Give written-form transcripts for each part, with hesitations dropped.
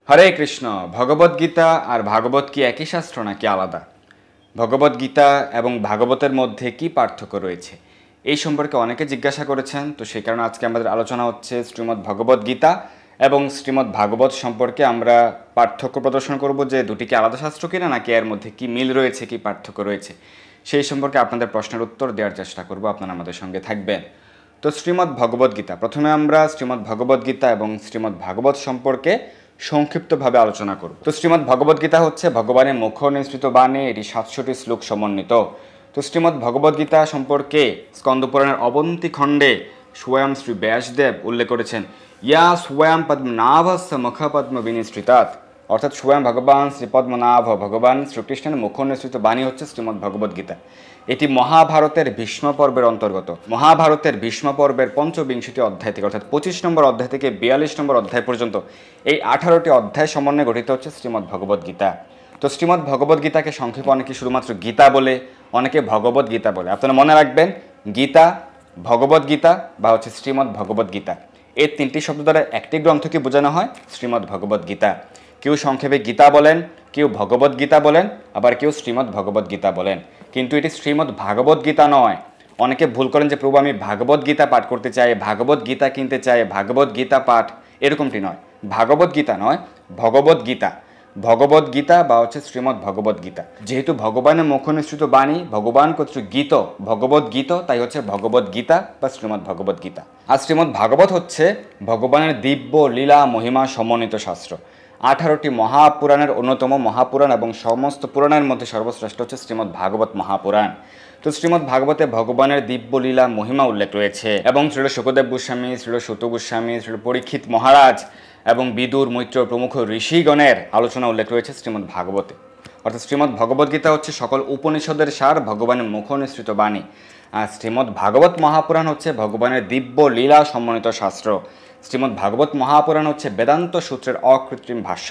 হরে কৃষ্ণ। ভগবদ্গীতা আর ভাগবত কি একই শাস্ত্র নাকি আলাদা? ভগবদ্গীতা এবং ভাগবতের মধ্যে কি পার্থক্য রয়েছে, এই সম্পর্কে অনেকে জিজ্ঞাসা করেছেন। তো সেই কারণে আজকে আমাদের আলোচনা হচ্ছে শ্রীমদ্ ভগবদ্গীতা এবং শ্রীমদ্ ভাগবত সম্পর্কে আমরা পার্থক্য প্রদর্শন করব, যে দুটি কি আলাদা শাস্ত্র কিনা, নাকি এর মধ্যে কি মিল রয়েছে, কি পার্থক্য রয়েছে, সেই সম্পর্কে আপনাদের প্রশ্নের উত্তর দেওয়ার চেষ্টা করব। আপনারা আমাদের সঙ্গে থাকবেন। তো শ্রীমদ্ ভগবদ্গীতা, প্রথমে আমরা শ্রীমদ্ ভগবদ্গীতা এবং শ্রীমদ্ ভাগবত সম্পর্কে সংক্ষিপ্তভাবে আলোচনা করব। তো শ্রীমদ্ ভগবদ্গীতা হচ্ছে ভগবানের মুখ নিঃসৃত বাণী, এটি 700টি শ্লোক সমন্বিত। তো শ্রীমদ্ ভগবদ্গীতা সম্পর্কে স্কন্দপুরাণের অবন্তী খণ্ডে স্বয়ং শ্রী ব্যাসদেব উল্লেখ করেছেন, ইয়া স্বয়ং পদ্মনাভস্য মুখ পদ্ম বিনিসৃতাৎ, অর্থাৎ স্বয়ং ভগবান শ্রী পদ্মনাভ ভগবান শ্রীকৃষ্ণের মুখ নিঃসৃত বাণী হচ্ছে শ্রীমদ্ ভগবদ্গীতা। এটি মহাভারতের ভীষ্ম পর্বের অন্তর্গত। মহাভারতের ভীষ্ম পর্বের 25টি অধ্যায় থেকে, অর্থাৎ 25 নম্বর অধ্যায় থেকে 42 নম্বর অধ্যায় পর্যন্ত এই 18টি অধ্যায় সমন্বয়ে গঠিত হচ্ছে শ্রীমদ্ ভগবদ্গীতা। তো শ্রীমদ্ ভগবদ্গীতাকে সংক্ষেপে অনেকে শুধুমাত্র গীতা বলে, অনেকে ভগবদ গীতা বলে। আপনারা মনে রাখবেন, গীতা, ভগবদ্গীতা বা হচ্ছে শ্রীমদ্ ভগবদ্গীতা, এই তিনটি শব্দ দ্বারা একটি গ্রন্থকে বোঝানো হয়, শ্রীমদ্ ভগবদ্গীতা। কেউ সংক্ষেপে গীতা বলেন, কেউ ভগবদ গীতা বলেন, আবার কেউ শ্রীমদ্ ভগবদ গীতা বলেন, কিন্তু এটি শ্রীমদ্ ভাগবত গীতা নয়। অনেকে ভুল করেন যে প্রভু আমি ভাগবত গীতা পাঠ করতে চাই, ভাগবত গীতা কিনতে চাই, ভাগবত গীতা পাঠ, এরকমটি নয়। ভাগবত গীতা নয়, ভগবদ গীতা। ভগবদ গীতা বা হচ্ছে শ্রীমদ্ ভগবদ গীতা। যেহেতু ভগবানের মুখ নিঃসৃত বাণী, ভগবান কর্তৃক গীত, ভগবদ গীত, তাই হচ্ছে ভগবদ গীতা বা শ্রীমদ্ ভগবদ গীতা। আর শ্রীমদ্ ভাগবত হচ্ছে ভগবানের দিব্য লীলা মহিমা সমন্বিত শাস্ত্র। 18টি মহাপুরাণের অন্যতম মহাপুরাণ এবং সমস্ত পুরাণের মধ্যে সর্বশ্রেষ্ঠ হচ্ছে শ্রীমদ্ ভাগবত মহাপুরাণ। তো শ্রীমদ্ ভাগবতে ভগবানের দিব্য লীলা মহিমা উল্লেখ রয়েছে এবং শ্রীল শুকদেব গোস্বামী, শ্রীল সুত গোস্বামী, শ্রীল পরীক্ষিত মহারাজ এবং বিদুর, মৈত্র প্রমুখ ঋষিগণের আলোচনা উল্লেখ রয়েছে শ্রীমদ্ ভাগবতে। অর্থাৎ শ্রীমদ্ ভগবদ্গীতা হচ্ছে সকল উপনিষদের সার, ভগবানের মুখ নিঃসৃত বাণী। আর শ্রীমদ্ ভাগবত মহাপুরাণ হচ্ছে ভগবানের দিব্য লীলা সমন্বিত শাস্ত্র। শ্রীমদ্ ভাগবত মহাপুরাণ হচ্ছে বেদান্ত সূত্রের অকৃত্রিম ভাষ্য।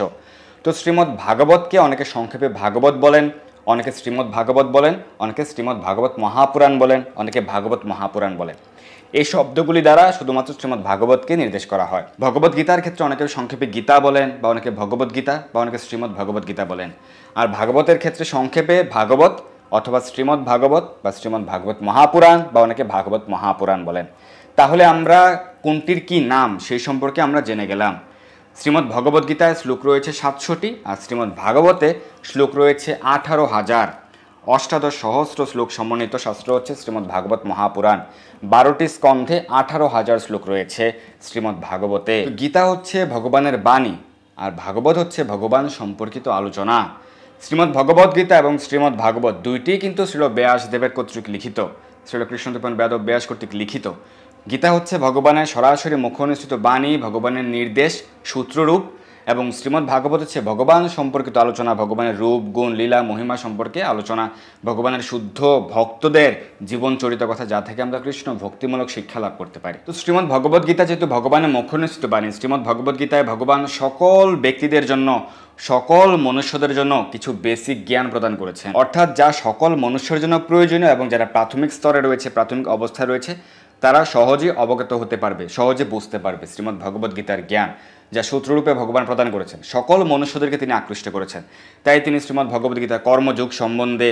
তো শ্রীমদ্ ভাগবতকে অনেকে সংক্ষেপে ভাগবত বলেন, অনেকে শ্রীমদ্ ভাগবত বলেন, অনেকে শ্রীমদ্ ভাগবত মহাপুরাণ বলেন, অনেকে ভাগবত মহাপুরাণ বলেন। এই শব্দগুলি দ্বারা শুধুমাত্র শ্রীমদ্ ভাগবতকে নির্দেশ করা হয়। ভগবদ গীতার ক্ষেত্রে অনেকে সংক্ষেপে গীতা বলেন, বা অনেকে ভগবদ গীতা, বা অনেকে শ্রীমদ্ ভগবদ গীতা বলেন। আর ভাগবতের ক্ষেত্রে সংক্ষেপে ভাগবত অথবা শ্রীমদ্ ভাগবত বা শ্রীমদ্ ভাগবত মহাপুরাণ, বা অনেকে ভাগবত মহাপুরাণ বলেন। তাহলে আমরা কোনটির কি নাম সেই সম্পর্কে আমরা জেনে গেলাম। শ্রীমদ্ ভগবদ্গীতায় শ্লোক রয়েছে 700টি, আর শ্রীমদ্ ভাগবতে শ্লোক রয়েছে 18,000। অষ্টাদশ সহস্র শ্লোক সমন্বিত শাস্ত্র হচ্ছে শ্রীমদ্ ভাগবত মহাপুরাণ। 12টি স্কন্ধে 18,000 শ্লোক রয়েছে শ্রীমদ্ ভাগবতে। গীতা হচ্ছে ভগবানের বাণী, আর ভাগবত হচ্ছে ভগবান সম্পর্কিত আলোচনা। শ্রীমদ্ ভগবদ্গীতা এবং শ্রীমদ্ ভাগবত দুইটি কিন্তু শ্রীল ব্যাসদেবের কর্তৃক লিখিত, শ্রীল কৃষ্ণদেবন বেদব ব্যাস কর্তৃক লিখিত। গীতা হচ্ছে ভগবানের সরাসরি মুখ নিঃসৃত বাণী, ভগবানের নির্দেশ সূত্ররূপ, এবং শ্রীমদ্ ভাগবত হচ্ছে ভগবান সম্পর্কিত আলোচনা, ভগবানের রূপ গুণ লীলা মহিমা সম্পর্কে আলোচনা, ভগবানের শুদ্ধ ভক্তদের জীবন চরিত কথা, যা থেকে আমরা কৃষ্ণ ভক্তিমূলক শিক্ষা লাভ করতে পারি। তো শ্রীমদ্ ভগবত গীতা যেহেতু ভগবানের মুখ নিঃসৃত বাণী, শ্রীমদ্ ভগবত গীতায় ভগবান সকল ব্যক্তিদের জন্য, সকল মনুষ্যদের জন্য কিছু বেসিক জ্ঞান প্রদান করেছেন, অর্থাৎ যা সকল মনুষ্যের জন্য প্রয়োজনীয় এবং যারা প্রাথমিক স্তরে রয়েছে, প্রাথমিক অবস্থায় রয়েছে, তারা সহজে অবগত হতে পারবে, সহজে বুঝতে পারবে শ্রীমদ্ ভগবত গীতার জ্ঞান, যা সূত্ররূপে ভগবান প্রদান করেছেন। সকল মনুষ্যদেরকে তিনি আকৃষ্ট করেছেন, তাই তিনি শ্রীমদ্ ভগবত গীতা কর্মযোগ সম্বন্ধে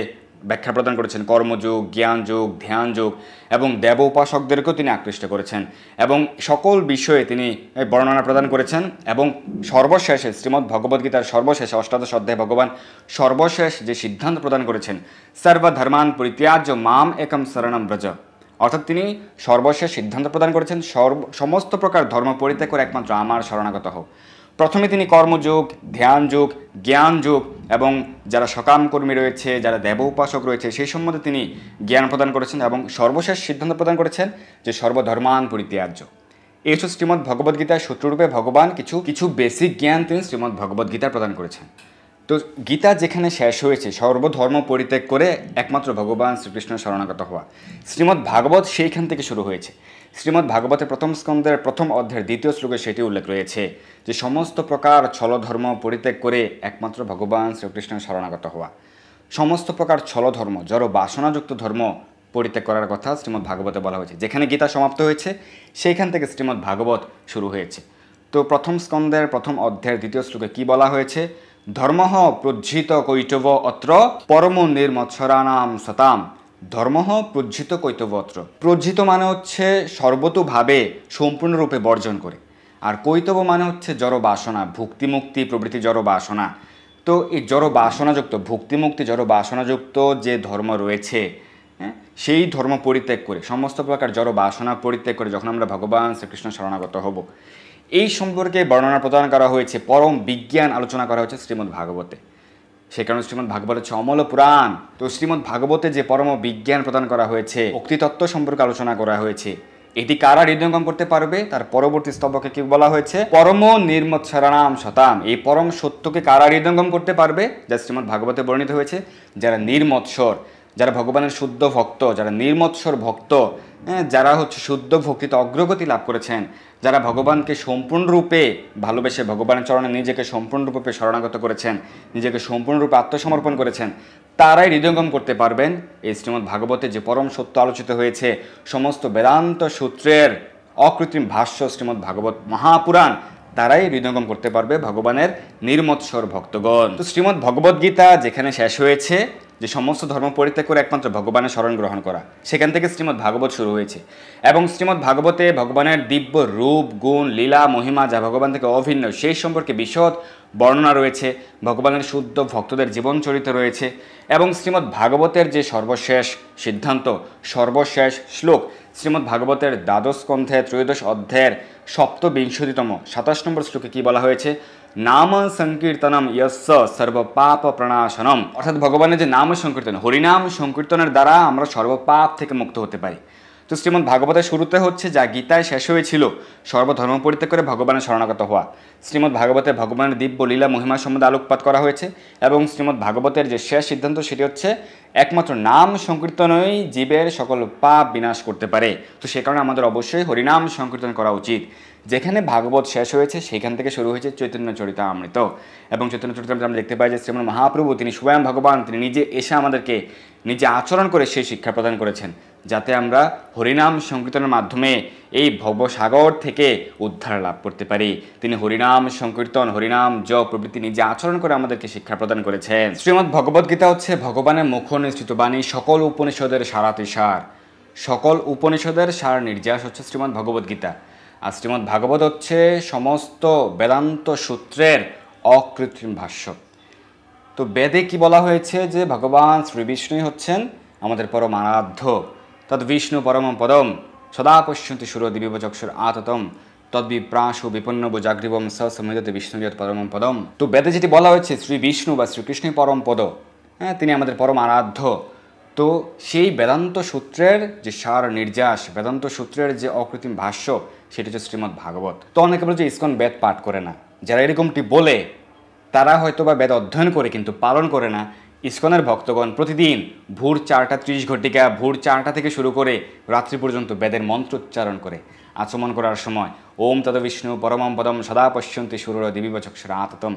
ব্যাখ্যা প্রদান করেছেন। কর্মযোগ, জ্ঞান যোগ, ধ্যান যোগ এবং দেব উপাসকদেরকেও তিনি আকৃষ্ট করেছেন, এবং সকল বিষয়ে তিনি বর্ণনা প্রদান করেছেন। এবং সর্বশেষে শ্রীমদ্ ভগবত গীতার সর্বশেষে অষ্টাদশ অধ্যায়ে ভগবান সর্বশেষ যে সিদ্ধান্ত প্রদান করেছেন, সর্বধর্মান পরিত্যাজ্য মাম একম শরণম ব্রজ, অর্থাৎ তিনি সর্বশেষ সিদ্ধান্ত প্রদান করেছেন সমস্ত প্রকার ধর্ম পরিত্যাগ করে একমাত্র আমার শরণাগত হও। প্রথমে তিনি কর্মযোগ, ধ্যান যোগ, জ্ঞান যোগ এবং যারা সকাম কর্মী রয়েছে, যারা দেব উপাসক রয়েছে, সেই সম্বন্ধে তিনি জ্ঞান প্রদান করেছেন, এবং সর্বশেষ সিদ্ধান্ত প্রদান করেছেন যে সর্বধর্মান পরিত্যাজ্য। এই হচ্ছে শ্রীমদ্ ভগবদ্গীতার সূত্ররূপে ভগবান কিছু বেসিক জ্ঞান তিনি শ্রীমদ্ ভগবদ্গীতা প্রদান করেছেন। তো গীতা যেখানে শেষ হয়েছে, সর্বধর্ম পরিত্যাগ করে একমাত্র ভগবান শ্রীকৃষ্ণের শরণাগত হওয়া, শ্রীমদ্ ভাগবত সেইখান থেকে শুরু হয়েছে। শ্রীমদ্ ভাগবতের প্রথম স্কন্ধের প্রথম অধ্যায়ের 2য় শ্লোকে সেটি উল্লেখ রয়েছে যে সমস্ত প্রকার ছলধর্ম পরিত্যাগ করে একমাত্র ভগবান শ্রীকৃষ্ণের শরণাগত হওয়া। সমস্ত প্রকার ছলধর্ম, জড় বাসনাযুক্ত ধর্ম পরিত্যাগ করার কথা শ্রীমদ্ ভাগবতে বলা হয়েছে। যেখানে গীতা সমাপ্ত হয়েছে সেইখান থেকে শ্রীমদ্ ভাগবত শুরু হয়েছে। তো প্রথম স্কন্ধের প্রথম অধ্যায়ের দ্বিতীয় শ্লোকে কি বলা হয়েছে? ধর্মঃ প্রজ্জিত কৈতব অত্র পরম নির্মৎসরানাম সতাম। ধর্মঃ প্রজ্জিত কৈতব অত্র। প্রজ্জিত মানে হচ্ছে সর্বতোভাবে সম্পূর্ণরূপে বর্জন করে, আর কৈতব মানে হচ্ছে জড় বাসনা, ভুক্তিমুক্তি প্রভৃতি জড় বাসনা। তো এই জড় বাসনাযুক্ত, ভুক্তিমুক্তি জড় বাসনাযুক্ত যে ধর্ম রয়েছে, হ্যাঁ, সেই ধর্ম পরিত্যাগ করে, সমস্ত প্রকার জড় বাসনা পরিত্যাগ করে যখন আমরা ভগবান শ্রীকৃষ্ণ শরণাগত হব, এই সম্পর্কে বর্ণনা প্রদান করা হয়েছে, পরম বিজ্ঞান আলোচনা করা হয়েছে শ্রীমদ্ ভাগবতে। সে কারণে শ্রীমদ্ ভাগবত হচ্ছে অমল পুরাণ। তো শ্রীমদ্ ভাগবতে যে পরম বিজ্ঞান প্রদান করা হয়েছে, ভক্তিতত্ত্ব সম্পর্কে আলোচনা করা হয়েছে, এটি কারা হৃদয়ঙ্গম করতে পারবে? তার পরবর্তী স্তবকে কি বলা হয়েছে? পরম নির্মৎসরানাম শতাম। এই পরম সত্যকে কারা হৃদয়ঙ্গম করতে পারবে? যা শ্রীমদ্ ভাগবতে বর্ণিত হয়েছে, যারা নির্মৎসর, যারা ভগবানের শুদ্ধ ভক্ত, যারা নির্মৎসর ভক্ত, যারা হচ্ছে শুদ্ধ ভক্তিতে অগ্রগতি লাভ করেছেন, যারা ভগবানকে সম্পূর্ণরূপে ভালোবেসে ভগবানের চরণে নিজেকে সম্পূর্ণরূপে শরণাগত করেছেন, নিজেকে সম্পূর্ণরূপে আত্মসমর্পণ করেছেন, তারাই হৃদয়ঙ্গম করতে পারবেন এই শ্রীমদ্ ভাগবতে যে পরম সত্য আলোচিত হয়েছে। সমস্ত বেদান্ত সূত্রের অকৃত্রিম ভাষ্য শ্রীমদ্ ভাগবত মহাপুরাণ, তারাই হৃদয়ঙ্গম করতে পারবে ভগবানের নির্মৎসর ভক্তগণ। তো শ্রীমদ্ ভগবদ গীতা যেখানে শেষ হয়েছে, যে সমস্ত ধর্ম পরিত্যাগ করে একমাত্র ভগবানের শরণ গ্রহণ করা, সেখান থেকে শ্রীমদ্ ভাগবত শুরু হয়েছে। এবং শ্রীমদ্ ভাগবতে ভগবানের দিব্য রূপ, গুণ, লীলা, মহিমা যা ভগবান থেকে অভিন্ন, সেই সম্পর্কে বিশদ বর্ণনা রয়েছে। ভগবানের শুদ্ধ ভক্তদের জীবন চরিত্র রয়েছে। এবং শ্রীমদ্ ভাগবতের যে সর্বশেষ সিদ্ধান্ত, সর্বশেষ শ্লোক, শ্রীমদ্ ভাগবতের দ্বাদশ স্কন্ধে 13 অধ্যায়ের 27 নম্বর শ্লোকে কি বলা হয়েছে? নাম সংকীর্তনম ইয়স্য সর্বপাপ প্রণাশনম। অর্থাৎ ভগবানের যে নাম সংকীর্তন, হরিনাম সংকীর্তনের দ্বারা আমরা সর্বপাপ থেকে মুক্ত হতে পারি। তো শ্রীমদ্ ভাগবতের শুরুতে হচ্ছে যা গীতায় শেষ হয়েছিল, সর্বধর্ম পরিত্যাগ করে ভগবানের শরণাগত হওয়া। শ্রীমদ্ ভাগবতে ভগবানের দিব্য লীলা মহিমা সম্বন্ধে আলোকপাত করা হয়েছে। এবং শ্রীমদ্ ভাগবতের যে শেষ সিদ্ধান্ত, সেটি হচ্ছে একমাত্র নাম সংকীর্তনই জীবের সকল পাপ বিনাশ করতে পারে। তো সে কারণে আমাদের অবশ্যই হরিনাম সংকীর্তন করা উচিত। যেখানে ভাগবত শেষ হয়েছে, সেখান থেকে শুরু হয়েছে চৈতন্য চরিতামৃত। এবং চৈতন্য চরিতামৃত আমরা দেখতে পাই যে শ্রীমন মহাপ্রভু, তিনি স্বয়ং ভগবান, তিনি নিজে এসে আমাদেরকে নিজে আচরণ করে সেই শিক্ষা প্রদান করেছেন, যাতে আমরা হরিনাম সংকীর্তনের মাধ্যমে এই ভবসাগর থেকে উদ্ধার লাভ করতে পারি। তিনি হরিনাম সংকীর্তন, হরিনাম জপ প্রভৃতি নিজে আচরণ করে আমাদেরকে শিক্ষা প্রদান করেছেন। শ্রীমদ্ ভগবদ্গীতা হচ্ছে ভগবানের মুখ নিঃসৃত বাণী, সকল উপনিষদের সারাতিসার। সকল উপনিষদের সার নির্যাস হচ্ছে শ্রীমদ্ ভগবদ্গীতা। আর শ্রীমদ্ ভাগবত হচ্ছে সমস্ত বেদান্ত সূত্রের অকৃত্রিম ভাষ্য। তো বেদে কি বলা হয়েছে? যে ভগবান শ্রী বিষ্ণুই হচ্ছেন আমাদের পরম আরাধ্য। তদ বিষ্ণু পরম পদম সদা পশ্যন্তি সুরদিবিব চক্ষুর আততম তদ্বিপ্রাসু বিপন্নব জাগ্রীবম স সমিদতে বিষ্ণুরিয়ত পরম পদম। তো বেদে যেটি বলা হয়েছে শ্রী বিষ্ণু বা শ্রীকৃষ্ণই পরম পদ, হ্যাঁ, তিনি আমাদের পরম আরাধ্য। তো সেই বেদান্ত সূত্রের যে সার নির্যাস, বেদান্ত সূত্রের যে অকৃত্রিম ভাষ্য, সেটি হচ্ছে শ্রীমদ্ ভাগবত। তো অনেকে বলে যে ইসকন বেদ পাঠ করে না। যারা এরকমটি বলে, তারা হয়তো বা বেদ অধ্যয়ন করে কিন্তু পালন করে না। ইসকনের ভক্তগণ প্রতিদিন ভোর 4:30 ভোর 4টা থেকে শুরু করে রাত্রি পর্যন্ত বেদের মন্ত্র উচ্চারণ করে আচমন করার সময় ওম তদ বিষ্ণু পরমম পদম সদা পশ্যন্তি সুর দিবিব চক্ষুর আততম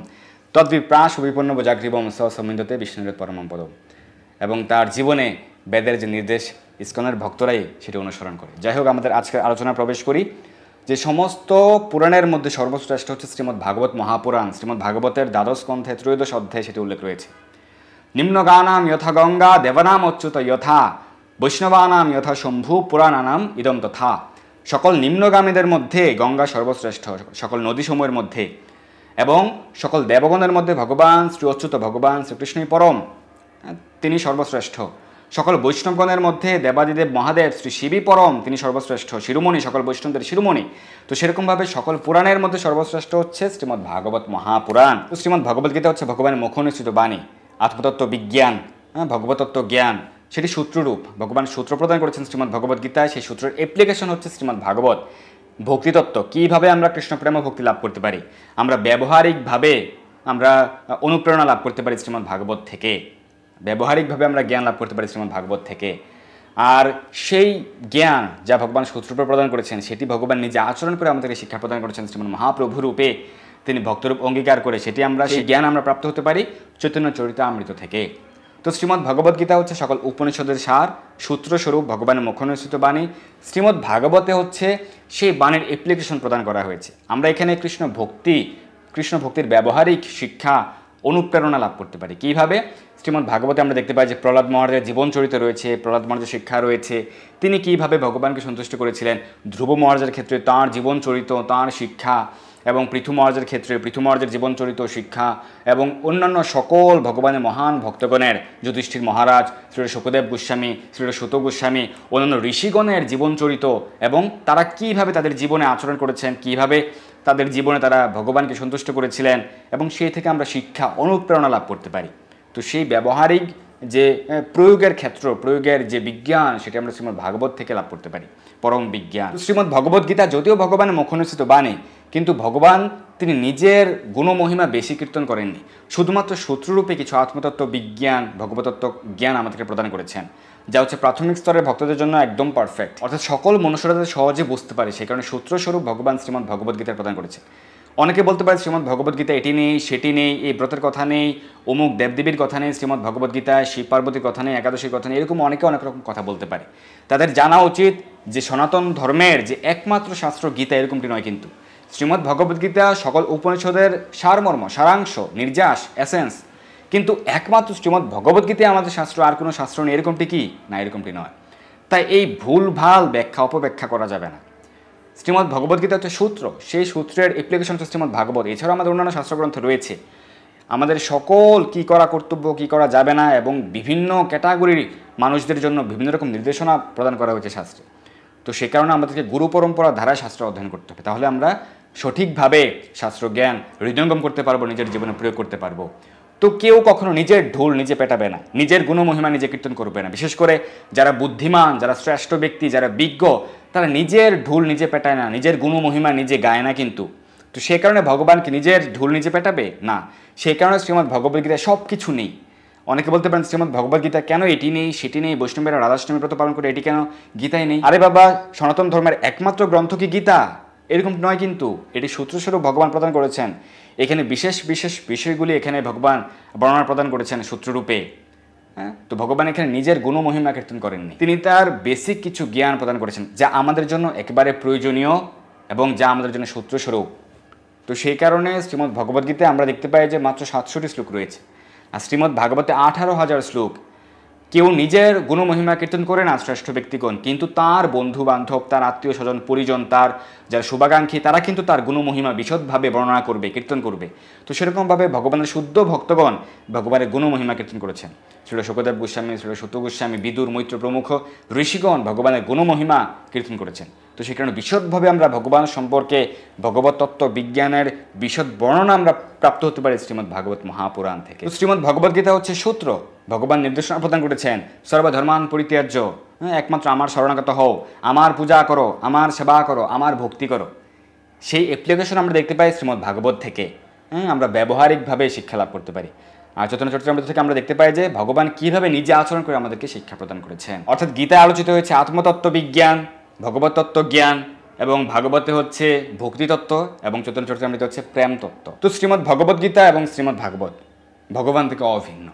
তদ্বিপ্রাস বিপন্ন জাগ্রীবম স সমিন্দতে বিষ্ণুর পরমম পদম। এবং তার জীবনে বেদের যে নির্দেশ, ইসকনের ভক্তরাই সেটি অনুসরণ করে। যাই হোক, আমাদের আজকের আলোচনা প্রবেশ করি। যে সমস্ত পুরাণের মধ্যে সর্বশ্রেষ্ঠ হচ্ছে শ্রীমদ্ ভাগবত মহাপুরাণ। শ্রীমদ্ ভাগবতের দ্বাদশ স্কন্ধে 13 অধ্যায়ে সেটি উল্লেখ রয়েছে। নিম্নগানাম যথা গঙ্গা দেবানাম অচ্যুত যথা বৈষ্ণবানাম যথা শম্ভু পুরাণানাম ইদম তথা। সকল নিম্নগামীদের মধ্যে গঙ্গা সর্বশ্রেষ্ঠ, সকল নদীসমূহের মধ্যে, এবং সকল দেবগণের মধ্যে ভগবান শ্রী অচ্যুত, ভগবান শ্রীকৃষ্ণই পরম, তিনি সর্বশ্রেষ্ঠ। সকল বৈষ্ণবগণের মধ্যে দেবাদিদেব মহাদেব শ্রী শিবই পরম, তিনি সর্বশ্রেষ্ঠ শিরোমণি, সকল বৈষ্ণবদের শিরোমণি। তো সেরকমভাবে সকল পুরাণের মধ্যে সর্বশ্রেষ্ঠ হচ্ছে শ্রীমদ্ ভাগবত মহাপুরাণ। তো শ্রীমদ্ ভগবদ্গীতা হচ্ছে ভগবানের মুখ নিঃসৃত বাণী, আত্মতত্ত্ব বিজ্ঞান, ভগবতত্ত্ব জ্ঞান, সেটি সূত্ররূপ। ভগবান সূত্র প্রদান করেছেন শ্রীমদ্ ভগবদ্গীতায়, সেই সূত্রের অ্যাপ্লিকেশন হচ্ছে শ্রীমদ্ ভাগবত। ভক্তিতত্ত্ব, কীভাবে আমরা কৃষ্ণপ্রেম ভক্তি লাভ করতে পারি, আমরা ব্যবহারিকভাবে আমরা অনুপ্রেরণা লাভ করতে পারি শ্রীমদ্ ভাগবত থেকে, ব্যবহারিকভাবে আমরা জ্ঞান লাভ করতে পারি শ্রীমদ্ ভাগবত থেকে। আর সেই জ্ঞান যা ভগবান সূত্ররূপে প্রদান করেছেন, সেটি ভগবান নিজে আচরণ করে আমাদেরকে শিক্ষা প্রদান করেছেন শ্রীমদ্ মহাপ্রভু রূপে, তিনি ভক্তরূপ অঙ্গীকার করে, সেটি আমরা সেই জ্ঞান আমরা প্রাপ্ত হতে পারি চৈতন্য চরিতামৃত থেকে। তো শ্রীমদ্ ভগবদ গীতা হচ্ছে সকল উপনিষদের সার, সূত্রস্বরূপ ভগবানের মুখনিসৃত বাণী। শ্রীমদ্ ভাগবতে হচ্ছে সেই বাণীর অ্যাপ্লিকেশন প্রদান করা হয়েছে। আমরা এখানে কৃষ্ণ ভক্তির ব্যবহারিক শিক্ষা, অনুপ্রেরণা লাভ করতে পারি। কীভাবে? শ্রীমদ্ ভাগবতে আমরা দেখতে পাই যে প্রহ্লাদ মহারাজের জীবন চরিত্র রয়েছে, প্রহ্লাদ মহারাজের শিক্ষা রয়েছে, তিনি কীভাবে ভগবানকে সন্তুষ্ট করেছিলেন। ধ্রুব মহারাজের ক্ষেত্রে তাঁর জীবন চরিত্র, তাঁর শিক্ষা, এবং পৃথু মহারাজের ক্ষেত্রে পৃথু মহারাজের জীবন চরিত্র, শিক্ষা, এবং অন্যান্য সকল ভগবানের মহান ভক্তগণের, যুধিষ্ঠির মহারাজ, শ্রী শুকদেব গোস্বামী, শ্রী সুত গোস্বামী, অন্যান্য ঋষিগণের জীবন চরিত্র, এবং তারা কীভাবে তাদের জীবনে আচরণ করেছেন, কীভাবে তাদের জীবনে তারা ভগবানকে সন্তুষ্ট করেছিলেন, এবং সেই থেকে আমরা শিক্ষা, অনুপ্রেরণা লাভ করতে পারি। তো সেই ব্যবহারিক যে প্রয়োগের যে বিজ্ঞান, সেটা আমরা শ্রীমদ্ ভাগবত থেকে লাভ করতে পারি, পরম বিজ্ঞান। শ্রীমদ্ ভগবদ গীতা যদিও ভগবানের মুখনিসৃত বাণী, কিন্তু ভগবান তিনি নিজের গুণমহিমা বেশি কীর্তন করেননি, শুধুমাত্র সূত্ররূপে কিছু আত্মতত্ত্ব বিজ্ঞান, ভগবতত্ত্ব জ্ঞান আমাদেরকে প্রদান করেছেন, যা হচ্ছে প্রাথমিক স্তরের ভক্তদের জন্য একদম পারফেক্ট, অর্থাৎ সকল মনুষ্যরা সহজে বুঝতে পারে। সেই কারণে সূত্রস্বরূপ ভগবান শ্রীমদ্ ভগবদ গীতা প্রদান করেছে। অনেকে বলতে পারে শ্রীমদ্ ভগবদ গীতা এটি নেই, সেটি নেই, এই ব্রতের কথা নেই, অমুক দেবদেবীর কথা নেই, শ্রীমদ্ ভগবদ গীতায় শিব পার্বতীর কথা নেই, একাদশীর কথা নেই, এরকম অনেকে অনেক রকম কথা বলতে পারে। তাদের জানা উচিত যে সনাতন ধর্মের যে একমাত্র শাস্ত্র গীতা, এরকমটি নয়। কিন্তু শ্রীমদ্ ভগবদ গীতা সকল উপনিষদের সারমর্ম, সারাংশ, নির্যাস, এসেন্স, কিন্তু একমাত্র শ্রীমদ্ ভগবদ গীতায় আমাদের শাস্ত্র, আর কোনো শাস্ত্র নেই, এরকমটি কি না, এরকমটি নয়। তাই এই ভুলভাল ব্যাখ্যা, অপব্যাখ্যা করা যাবে না। শ্রীমদ্ ভগবদ গীতা হচ্ছে সূত্র, সেই সূত্রের অ্যাপ্লিকেশন হচ্ছে শ্রীমদ্ ভাগবত। এছাড়াও আমাদের অন্যান্য শাস্ত্রগ্রন্থ রয়েছে, আমাদের সকল কী করা কর্তব্য, কী করা যাবে না, এবং বিভিন্ন ক্যাটাগরির মানুষদের জন্য বিভিন্ন রকম নির্দেশনা প্রদান করা হয়েছে শাস্ত্রে। তো সে কারণে আমাদেরকে গুরু পরম্পরা ধারায় শাস্ত্র অধ্যয়ন করতে হবে, তাহলে আমরা সঠিকভাবে শাস্ত্র জ্ঞান হৃদয়ঙ্গম করতে পারবো, নিজের জীবনে প্রয়োগ করতে পারবো। তো কেউ কখনো নিজের ঢোল নিজে পেটাবে না, নিজের গুণমহিমা নিজে কীর্তন করবে না। বিশেষ করে যারা বুদ্ধিমান, যারা শ্রেষ্ঠ ব্যক্তি, যারা বিজ্ঞ, তারা নিজের ঢোল নিজে পেটায় না, নিজের গুণমহিমা নিজে গায় না। কিন্তু তো সে কারণে ভগবানকে নিজের ঢোল নিজে পেটাবে না। সেই কারণে শ্রীমদ্ ভগবদ গীতায় সব কিছু নেই। অনেকে বলতে পারেন শ্রীমদ্ ভগবদ গীতা কেন এটি নেই, সেটি নেই, বৈষ্ণবেরা রাধাষ্টমী ব্রত পালন করে, এটি কেন গীতায় নেই? আরে বাবা, সনাতন ধর্মের একমাত্র গ্রন্থ কি গীতা? এরকম নয়, কিন্তু এটি সূত্রস্বরূপ ভগবান প্রদান করেছেন। এখানে বিশেষ বিশেষ বিষয়গুলি এখানে ভগবান বর্ণনা প্রদান করেছেন সূত্ররূপে। হ্যাঁ, তো ভগবান এখানে নিজের গুণমহিমা কীর্তন করেননি, তিনি তার বেসিক কিছু জ্ঞান প্রদান করেছেন, যা আমাদের জন্য একেবারে প্রয়োজনীয় এবং যা আমাদের জন্য সূত্রস্বরূপ। তো সেই কারণে শ্রীমদ্ ভগবদ গীতায় আমরা দেখতে পাই যে মাত্র 700টি শ্লোক রয়েছে, আর শ্রীমদ্ ভাগবতে 18,000 শ্লোক। কেউ নিজের গুণমহিমা কীর্তন করে না শ্রেষ্ঠ ব্যক্তিগণ, কিন্তু তার বন্ধু বান্ধব, তার আত্মীয় স্বজন, পরিজন, তার যারা শুভাকাঙ্ক্ষী, তারা কিন্তু তার গুণমহিমা বিশদভাবে বর্ণনা করবে, কীর্তন করবে। তো সেরকমভাবে ভগবানের শুদ্ধ ভক্তগণ ভগবানের গুণমহিমা কীর্তন করেছেন। শ্রী শুকদেব গোস্বামী, শ্রী সুত গোস্বামী, বিদুর, মৈত্র প্রমুখ ঋষিগণ ভগবানের গুণমহিমা কীর্তন করেছেন। তো সেই কারণে বিশদভাবে আমরা ভগবান সম্পর্কে, ভগবত তত্ত্ব বিজ্ঞানের বিশদ বর্ণনা আমরা প্রাপ্ত হতে পারি শ্রীমদ্ ভাগবত মহাপুরাণ থেকে। তো শ্রীমদ্ ভগবদ গীতা হচ্ছে সূত্র। ভগবান নির্দেশনা প্রদান করেছেন, সর্বধর্মান পরিত্যাজ্য, একমাত্র আমার শরণাগত হও, আমার পূজা করো, আমার সেবা করো, আমার ভক্তি করো। সেই অ্যাপ্লিকেশন আমরা দেখতে পাই শ্রীমদ্ ভাগবত থেকে। আমরা ব্যবহারিকভাবে শিক্ষা লাভ করতে পারি। আর চৈতন্য চরিতামৃত থেকে আমরা দেখতে পাই যে ভগবান কীভাবে নিজে আচরণ করে আমাদেরকে শিক্ষা প্রদান করেছেন। অর্থাৎ গীতায় আলোচিত হয়েছে আত্মতত্ত্ব বিজ্ঞান, ভগবত তত্ত্ব জ্ঞান, এবং ভাগবতে হচ্ছে ভক্তিতত্ত্ব, এবং চৈতন্য চরিতামৃত হচ্ছে প্রেম তত্ত্ব। তো শ্রীমদ্ ভগবদ গীতা এবং শ্রীমদ্ ভাগবত ভগবান থেকে অভিন্ন।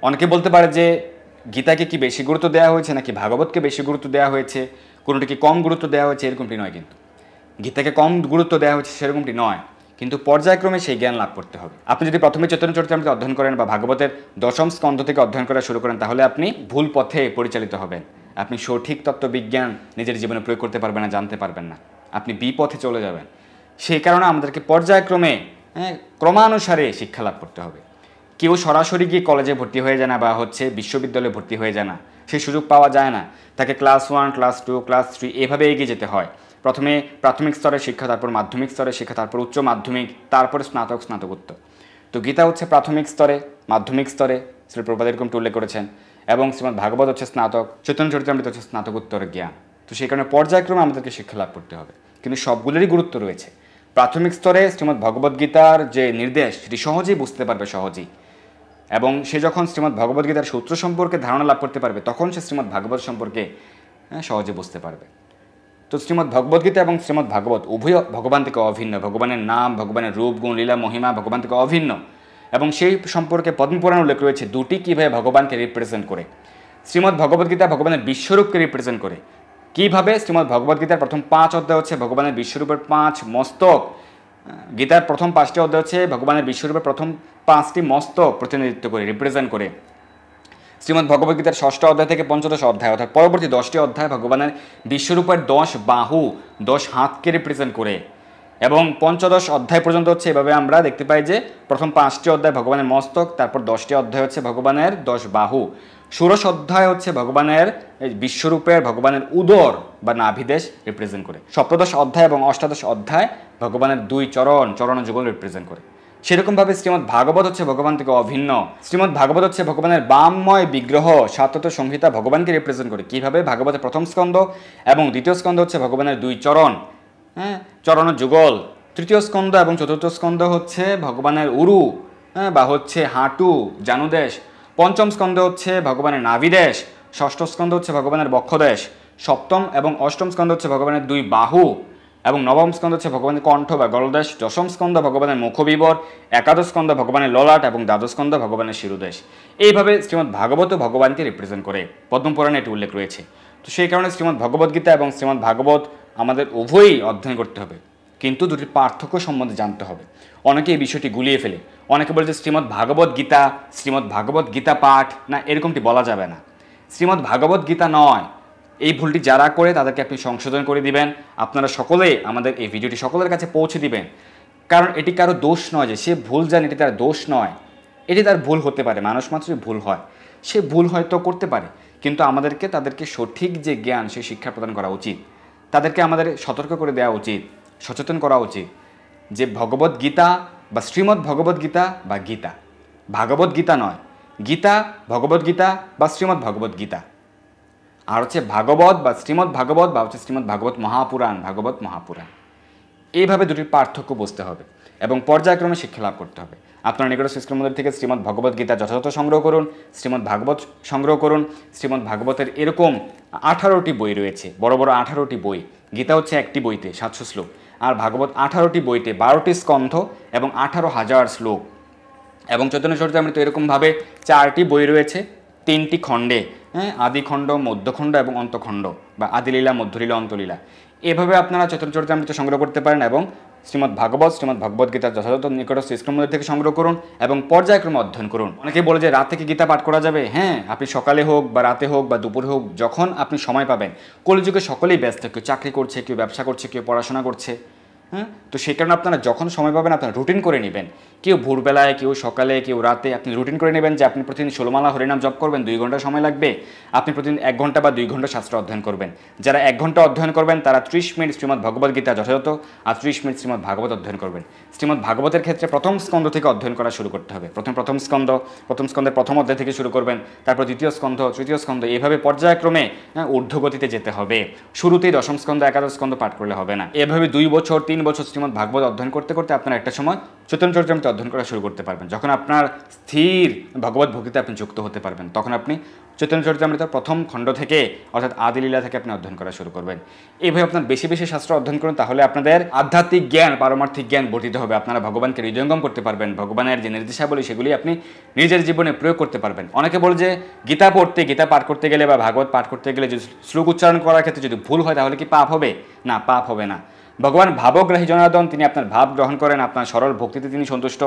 অনেকে বলতে পারে যে গীতাকে কি বেশি গুরুত্ব দেওয়া হয়েছে নাকি ভাগবতকে বেশি গুরুত্ব দেওয়া হয়েছে, কোনোটিকে কম গুরুত্ব দেওয়া হয়েছে, এরকমটি নয়। কিন্তু গীতাকে কম গুরুত্ব দেওয়া হয়েছে সেরকমটি নয়, কিন্তু পর্যায়ক্রমে সেই জ্ঞান লাভ করতে হবে। আপনি যদি প্রথমে চৈতন্য চরিতামৃত অধ্যয়ন করেন বা ভাগবতের দশম স্কন্ধ থেকে অধ্যয়ন করা শুরু করেন, তাহলে আপনি ভুল পথে পরিচালিত হবেন। আপনি সঠিক তত্ত্ববিজ্ঞান নিজের জীবনে প্রয়োগ করতে পারবেন না, জানতে পারবেন না, আপনি বিপথে চলে যাবেন। সেই কারণে আমাদেরকে পর্যায়ক্রমে ক্রমানুসারে শিক্ষা লাভ করতে হবে। কেউ সরাসরি গিয়ে কলেজে ভর্তি হয়ে যায় না বা বিশ্ববিদ্যালয়ে ভর্তি হয়ে যায় না, সেই সুযোগ পাওয়া যায় না। তাকে ক্লাস 1, ক্লাস 2, ক্লাস 3 এভাবে এগিয়ে যেতে হয়। প্রথমে প্রাথমিক স্তরের শিক্ষা, তারপর মাধ্যমিক স্তরের শিক্ষা, তারপর উচ্চ মাধ্যমিক, তারপরে স্নাতক, স্নাতকোত্তর। তো গীতা হচ্ছে প্রাথমিক স্তরে, মাধ্যমিক স্তরে, শ্রী প্রভুপাদ এরকমটি উল্লেখ করেছেন, এবং শ্রীমদ্ ভাগবত হচ্ছে স্নাতক, চৈতন্য চরিতামৃত হচ্ছে স্নাতকোত্তর জ্ঞান। তো সেই কারণে পর্যায়ক্রমে আমাদেরকে শিক্ষা লাভ করতে হবে, কিন্তু সবগুলোরই গুরুত্ব রয়েছে। প্রাথমিক স্তরে শ্রীমদ্ ভগবদ গীতার যে নির্দেশ, সেটি সহজেই বুঝতে পারবে, সহজেই, এবং সে যখন শ্রীমদ্ ভগবদ গীতার সূত্র সম্পর্কে ধারণা লাভ করতে পারবে, তখন সে শ্রীমদ্ ভাগবত সম্পর্কে সহজে বুঝতে পারবে। তো শ্রীমদ্ ভগবদ গীতা এবং শ্রীমদ্ ভাগবত উভয় ভগবান থেকে অভিন্ন। ভগবানের নাম, ভগবানের রূপ, গুণ, লীলা, মহিমা ভগবান থেকে অভিন্ন, এবং সেই সম্পর্কে পদ্মপুরাণ উল্লেখ রয়েছে দুটি কীভাবে ভগবানকে রিপ্রেজেন্ট করে। শ্রীমদ্ ভগবদ্গীতা ভগবানের বিশ্বরূপকে রিপ্রেজেন্ট করে। কীভাবে? শ্রীমদ্ ভগবদ্গীতার প্রথম 5 অধ্যায় হচ্ছে ভগবানের বিশ্বরূপের 5 মস্তক, গীতার প্রথম 5টি অধ্যায় হচ্ছে ভগবানের বিশ্বরূপের প্রথম 5টি মস্তক প্রতিনিধিত্ব করে, রিপ্রেজেন্ট করে। শ্রীমদ্ ভগবদ্গীতার 6ষ্ঠ অধ্যায় থেকে 15শ অধ্যায় অর্থাৎ পরবর্তী 10টি অধ্যায় ভগবানের বিশ্বরূপের 10 বাহু 10 হাতকে রিপ্রেজেন্ট করে। এবং 15দশ অধ্যায় পর্যন্ত হচ্ছে এভাবে আমরা দেখতে পাই যে প্রথম 5টি অধ্যায় ভগবানের মস্তক, তারপর 10টি অধ্যায় হচ্ছে ভগবানের 10 বাহু। ষোড়শ অধ্যায় হচ্ছে ভগবানের বিশ্বরূপের ভগবানের উদর বা নাভিদেশ রিপ্রেজেন্ট করে। সপ্তদশ অধ্যায় এবং অষ্টাদশ অধ্যায় ভগবানের 2 চরণ যুগল রিপ্রেজেন্ট করে। সেরকমভাবে শ্রীমদ্ ভাগবত হচ্ছে ভগবান থেকে অভিন্ন। শ্রীমদ্ ভাগবত হচ্ছে ভগবানের বামময় বিগ্রহ, সাতত সংহিতা ভগবানকে রিপ্রেজেন্ট করে। কীভাবে? ভাগবতের প্রথম স্কন্ধ এবং দ্বিতীয় স্কন্ধ হচ্ছে ভগবানের 2 চরণ, চরণ যুগল। তৃতীয় স্কন্ধ এবং চতুর্থ স্কন্ধ হচ্ছে ভগবানের উরু বা হচ্ছে হাঁটু জানুদেশ। পঞ্চম স্কন্ধ হচ্ছে ভগবানের নাভিদেশ। ষষ্ঠ স্কন্ধ হচ্ছে ভগবানের বক্ষদেশ। সপ্তম এবং অষ্টম স্কন্ধ হচ্ছে ভগবানের 2 বাহু এবং নবম স্কন্ধ হচ্ছে ভগবানের কণ্ঠ বা গলদেশ। দশম স্কন্ধ ভগবানের মুখবিবর। একাদশ স্কন্ধ ভগবানের ললাট এবং দ্বাদশ স্কন্ধ ভগবানের শিরোদেশ। এইভাবে শ্রীমদ্ ভাগবত ভগবানকে রিপ্রেজেন্ট করে। পদ্মপুরাণে এটি উল্লেখ রয়েছে। তো সেই কারণে শ্রীমদ্ ভগবদ্গীতা এবং শ্রীমদ্ ভাগবত আমাদের উভয়ই অধ্যয়ন করতে হবে, কিন্তু দুটির পার্থক্য সম্বন্ধে জানতে হবে। অনেকে এই বিষয়টি গুলিয়ে ফেলে। অনেকে বলে যে শ্রীমদ্ ভাগবত গীতা পাঠ না, এরকমটি বলা যাবে না। শ্রীমদ্ ভাগবত গীতা নয়। এই ভুলটি যারা করে তাদেরকে আপনি সংশোধন করে দিবেন। আপনারা সকলে আমাদের এই ভিডিওটি সকলের কাছে পৌঁছে দিবেন, কারণ এটি কারো দোষ নয় যে সে ভুল জানে, এটি তার দোষ নয়। এটি তার ভুল হতে পারে, মানুষ মাত্রই ভুল হয়, সে ভুল হয়তো করতে পারে, কিন্তু আমাদেরকে তাদেরকে সঠিক যে জ্ঞান সেই শিক্ষা প্রদান করা উচিত। তাদেরকে আমাদের সতর্ক করে দেওয়া উচিত, সচেতন করা উচিত যে ভগবদ গীতা বা শ্রীমদ্ ভগবদ গীতা বা গীতা ভাগবত গীতা নয়, গীতা ভগবদ গীতা বা শ্রীমদ্ ভগবদ গীতা, আর হচ্ছে ভাগবত বা শ্রীমদ্ ভাগবত বা হচ্ছে শ্রীমদ্ ভাগবত মহাপুরাণ, ভাগবত মহাপুরাণ। এইভাবে দুটির পার্থক্য বুঝতে হবে এবং পর্যায়ক্রমে শিক্ষা লাভ করতে হবে। আপনার নিকটস্থ স্কুল মন্দির থেকে শ্রীমদ্ ভগবদ গীতা যথাযথ সংগ্রহ করুন, শ্রীমদ্ ভাগবত সংগ্রহ করুন। শ্রীমদ্ ভাগবতের এরকম 18টি বই রয়েছে, বড় বড় 18টি বই। গীতা হচ্ছে একটি বইতে 700 শ্লোক, আর ভাগবত 18টি বইতে 12টি স্কন্ধ এবং 18,000 শ্লোক। এবং চৈতন্য চরিতামৃত এরকমভাবে 4টি বই রয়েছে 3টি খণ্ডে, আদিখণ্ড, মধ্যখণ্ড এবং অন্তখণ্ড বা আদিলীলা, মধ্যলীলা, অন্তলীলা। এভাবে আপনারা চৈতন্য চরিতামৃত সংগ্রহ করতে পারেন এবং শ্রীমদ্ ভগবদ গীতা যথাযথ নিকটস্থ স্কুল মন্দির থেকে সংগ্রহ করুন এবং পর্যায়ক্রমে অধ্যয়ন করুন। অনেকেই বলে যে রাত থেকে গীতা পাঠ করা যাবে। হ্যাঁ, আপনি সকালে হোক বা রাতে হোক বা দুপুরে হোক, যখন আপনি সময় পাবেন। কলিযুগে সকলেই ব্যস্ত, কেউ চাকরি করছে, কেউ ব্যবসা করছে, কেউ পড়াশোনা করছে। তো সেই কারণে আপনারা যখন সময় পাবেন আপনারা রুটিন করে নেবেন। কেউ ভোরবেলায়, কেউ সকালে, কেউ রাতে। আপনি রুটিন করে নেবেন যে আপনি প্রতিদিন 16 মালা হরিনাম জপ করবেন, 2 ঘন্টা সময় লাগবে। আপনি প্রতিদিন 1 ঘন্টা বা 2 ঘন্টা শাস্ত্র অধ্যয়ন করবেন। যারা 1 ঘন্টা অধ্যয়ন করবেন তারা 30 মিনিট শ্রীমদ্ ভগবদ গীতা যথাযথ আর 30 মিনিট শ্রীমদ্ ভাগবত অধ্যয়ন করবেন। শ্রীমদ্ ভাগবতের ক্ষেত্রে প্রথম স্কন্ধ থেকে অধ্যয়ন করা শুরু করতে হবে। প্রথম স্কন্ধের প্রথম অধ্যায় থেকে শুরু করবেন, তারপর দ্বিতীয় স্কন্ধ, তৃতীয় স্কন্ধ, এইভাবে পর্যায়ক্রমে ঊর্ধ্বগতিতে যেতে হবে। শুরুতেই দশম স্কন্ধ, একাদশ স্কন্ধ পাঠ করলে হবে না। এভাবে 2 বছর 3 বছর শ্রীমদ্ ভাগবত অধ্যয়ন করতে করতে আপনার একটা সময় চৈতন্য চরিতামৃত অধ্যয়ন করা শুরু করতে পারবেন। যখন আপনার স্থির ভগবত ভক্তিতে আপনি যুক্ত হতে পারবেন, তখন আপনি চৈতন্য চরিতামৃত প্রথম খণ্ড থেকে অর্থাৎ আদিলীলা থেকে আপনি অধ্যয়ন করা শুরু করবেন। এইভাবে আপনার বেশি বেশি শাস্ত্র অধ্যয়ন করুন, তাহলে আপনাদের আধ্যাত্মিক জ্ঞান, পারমার্থিক জ্ঞান বর্ধিত হবে। আপনারা ভগবানকে হৃদয়ঙ্গম করতে পারবেন। ভগবানের যে নির্দেশাবলী সেগুলি আপনি নিজের জীবনে প্রয়োগ করতে পারবেন। অনেকে বলে যে গীতা পাঠ করতে গেলে বা ভাগবত পাঠ করতে গেলে যদি শ্লোক উচ্চারণ করার ক্ষেত্রে যদি ভুল হয় তাহলে কি পাপ হবে? না, পাপ হবে না। ভগবান ভাবগ্রাহী জনার্দন, তিনি আপনার ভাব গ্রহণ করেন, আপনার সরল ভক্তিতে তিনি সন্তুষ্ট।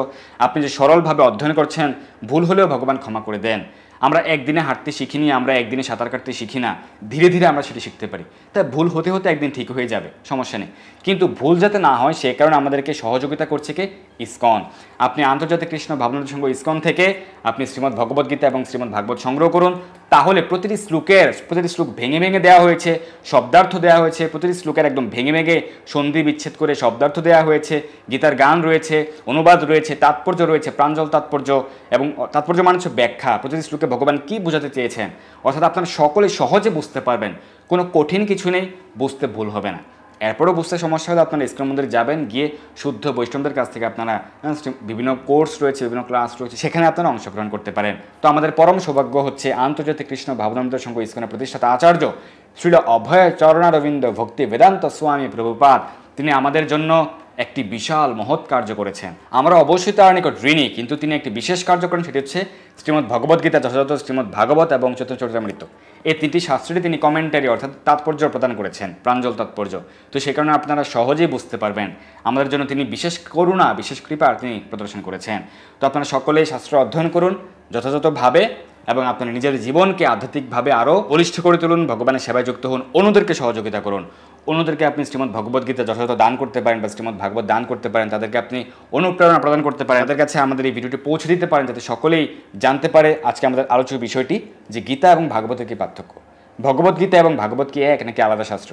আপনি যে সরলভাবে অধ্যয়ন করছেন, ভুল হলেও ভগবান ক্ষমা করে দেন। আমরা একদিনে হাঁটতে শিখিনি, আমরা একদিনে সাঁতার কাটতে শিখি না, ধীরে ধীরে আমরা সেটি শিখতে পারি। তাই ভুল হতে হতে একদিন ঠিক হয়ে যাবে, সমস্যা নেই। কিন্তু ভুল যাতে না হয় সে কারণে আমাদেরকে সহযোগিতা করছে কে? ইসকন। আপনি আন্তর্জাতিক কৃষ্ণ ভাবনামৃত সংঘ ইসকন থেকে আপনি শ্রীমদ্ ভগবদ গীতা এবং শ্রীমদ্ ভাগবত সংগ্রহ করুন। তাহলে প্রতিটি শ্লোক ভেঙে ভেঙে দেওয়া হয়েছে, শব্দার্থ দেওয়া হয়েছে। প্রতিটি শ্লোকের একদম ভেঙে ভেঙে সন্ধি বিচ্ছেদ করে শব্দার্থ দেওয়া হয়েছে। গীতার গান রয়েছে, অনুবাদ রয়েছে, তাৎপর্য রয়েছে, প্রাঞ্জল তাৎপর্য। এবং তাৎপর্য মানে হচ্ছে ব্যাখ্যা, প্রতিটি শ্লোকে ভগবান কী বোঝাতে চেয়েছেন। অর্থাৎ আপনারা সকলে সহজে বুঝতে পারবেন, কোনো কঠিন কিছু নেই, বুঝতে ভুল হবে না। এরপরও বুঝতে সমস্যা হলে আপনারা ইসকন মন্দিরে যাবেন, গিয়ে শুদ্ধ বৈষ্ণবদের কাছ থেকে আপনারা বিভিন্ন কোর্স রয়েছে, বিভিন্ন ক্লাস রয়েছে, সেখানে আপনারা অংশগ্রহণ করতে পারেন। তো আমাদের পরম সৌভাগ্য হচ্ছে আন্তর্জাতিক কৃষ্ণ ভাবনামৃত সংঘ ইসকনের প্রতিষ্ঠাতা আচার্য শ্রীল অভয় চরণারবিন্দ ভক্তি বেদান্ত স্বামী প্রভুপাদ, তিনি আমাদের জন্য একটি বিশাল মহৎ কার্য করেছেন। আমরা অবশ্যই তার নিকট ঋণী, কিন্তু তিনি একটি বিশেষ কার্য করেন, সেটি হচ্ছে শ্রীমদ্ ভগবদ্গীতা, যথাযথ শ্রীমদ্ ভাগবত এবং চৈতন্য চরিতামৃত, এই তিনটি শাস্ত্রেরই তিনি কমেন্টারি অর্থাৎ তাৎপর্য প্রদান করেছেন, প্রাঞ্জল তাৎপর্য। তো সেই কারণে আপনারা সহজেই বুঝতে পারবেন আমাদের জন্য তিনি বিশেষ করুণা, বিশেষ কৃপা তিনি প্রদর্শন করেছেন। তো আপনারা সকলেই শাস্ত্র অধ্যয়ন করুন যথাযথভাবে এবং আপনার নিজের জীবনকে আধ্যাত্মিকভাবে আরও বলিষ্ঠ করে তুলুন, ভগবানের সেবায় যুক্ত হন, অন্যদেরকে সহযোগিতা করুন। অন্যদেরকে আপনি শ্রীমদ্ ভগবদ্গীতা যথাযথ দান করতে পারেন বা শ্রীমদ্ ভাগবত দান করতে পারেন, তাদেরকে আপনি অনুপ্রেরণা প্রদান করতে পারেন, তাদের কাছে আমাদের এই ভিডিওটি পৌঁছে দিতে পারেন, যাতে সকলেই জানতে পারে আজকে আমাদের আলোচ্য বিষয়টি যে গীতা এবং ভাগবতের কী পার্থক্য, ভগবদ্গীতা এবং ভাগবত কি এক নাকি আলাদা শাস্ত্র,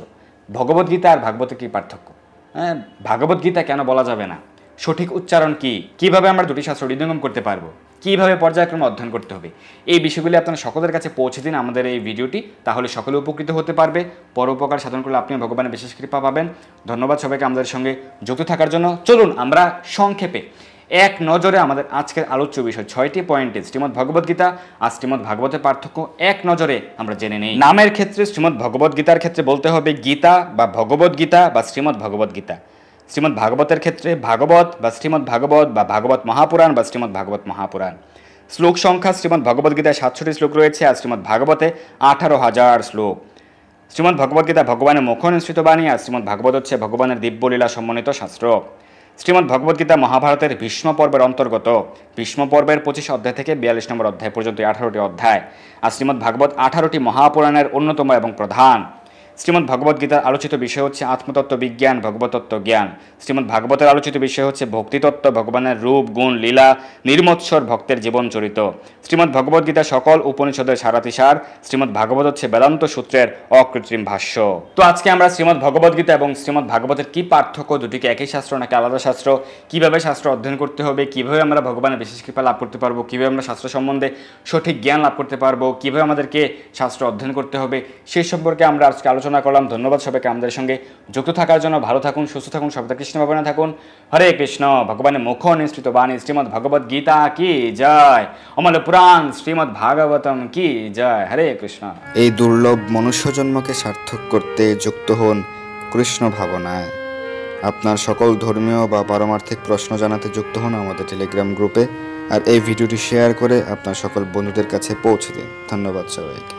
ভগবদ্গীতা আর ভাগবতের কী পার্থক্য, হ্যাঁ, ভাগবদ্গীতা কেন বলা যাবে না, সঠিক উচ্চারণ কি, কিভাবে আমরা দুটি শাস্ত্র হৃদয়ঙ্গম করতে পারবো, কিভাবে পর্যায়ক্রমে অধ্যয়ন করতে হবে, এই বিষয়গুলি আপনারা সকলের কাছে পৌঁছে দিন আমাদের এই ভিডিওটি, তাহলে সকলে উপকৃত হতে পারবে। পরোপকার সাধন করলে আপনি ভগবানের বিশেষ কৃপা পাবেন। ধন্যবাদ সবাইকে আমাদের সঙ্গে যুক্ত থাকার জন্য। চলুন আমরা সংক্ষেপে এক নজরে আমাদের আজকের আলোচ্য বিষয় 6টি পয়েন্টে শ্রীমদ্ ভগবদ্গীতা আর শ্রীমদ্ ভাগবতের পার্থক্য এক নজরে আমরা জেনে নেই। নামের ক্ষেত্রে শ্রীমদ্ ভগবদ্গীতার ক্ষেত্রে বলতে হবে গীতা বা ভগবদ্গীতা বা শ্রীমদ্ ভগবদ্গীতা। শ্রীমদ্ ভাগবতের ক্ষেত্রে ভাগবত বা শ্রীমদ্ ভাগবত বা ভাগবত মহাপুরাণ বা শ্রীমদ্ ভাগবত মহাপুরাণ। শ্লোক সংখ্যা শ্রীমদ্ ভগবদ্গীতায় 700টি শ্লোক রয়েছে আর শ্রীমদ্ ভাগবতে 18,000 শ্লোক। শ্রীমদ্ ভগবদ্গীতা ভগবানের মুখ নিঃসৃত বাণী আর শ্রীমদ্ ভাগবত হচ্ছে ভগবানের দিব্যলীলা সম্মানিত শাস্ত্র। শ্রীমদ্ ভগবদ্গীতা মহাভারতের ভীষ্ম পর্বের অন্তর্গত। ভীষ্ম পর্বের 25 অধ্যায় থেকে 42 নম্বর অধ্যায় পর্যন্ত 18টি অধ্যায়। আর শ্রীমদ্ ভাগবত 18টি মহাপুরাণের অন্যতম এবং প্রধান। শ্রীমদ্ ভগবদ্গীতার আলোচিত বিষয় হচ্ছে আত্মতত্ত্ব বিজ্ঞান, ভগবতত্ত্ব জ্ঞান। শ্রীমদ্ ভাগবতের আলোচিত বিষয় হচ্ছে ভক্তিতত্ত্ব, ভগবানের রূপ গুণ লীলা, নির্মৎসর ভক্তের জীবন চরিত। শ্রীমদ্ ভগবদ্গীতা সকল উপনিষদের সারাতিসার। শ্রীমদ্ ভাগবত হচ্ছে বেদান্ত সূত্রের অকৃত্রিম ভাষ্য। তো আজকে আমরা শ্রীমদ্ ভগবদ্গীতা এবং শ্রীমদ্ ভাগবতের কি পার্থক্য, দুটিকে একই শাস্ত্র নাকি আলাদা শাস্ত্র, কিভাবে শাস্ত্র অধ্যয়ন করতে হবে, কিভাবে আমরা ভগবানের বিশেষ কৃপা লাভ করতে পারবো, কিভাবে আমরা শাস্ত্র সম্বন্ধে সঠিক জ্ঞান লাভ করতে পারবো, কিভাবে আমাদেরকে শাস্ত্র অধ্যয়ন করতে হবে, সেই সম্পর্কে আমরা আজকে আলোচনা করলাম। ধন্যবাদ সবাইকে আমাদের সঙ্গে যুক্ত থাকার জন্য। ভালো থাকুন, সুস্থ থাকুন, সর্বদা কৃষ্ণ ভাবনা থাকুন। হরে কৃষ্ণ। ভগবানের মুখ নিঃসৃত বাণী শ্রীমদ্ ভগবদ গীতা কি জয়, অমল পুরাণ শ্রীমদ্ ভাগবতম কি জয়। হরে কৃষ্ণ। এই দুর্লভ মনুষ্য জন্মকে সার্থক করতে যুক্ত হন কৃষ্ণ ভাবনায়। আপনার সকল ধর্মীয় বা পারমার্থিক প্রশ্ন জানাতে যুক্ত হন আমাদের টেলিগ্রাম গ্রুপে, আর এই ভিডিওটি শেয়ার করে আপনার সকল বন্ধুদের কাছে পৌঁছে দিন। ধন্যবাদ সবাইকে।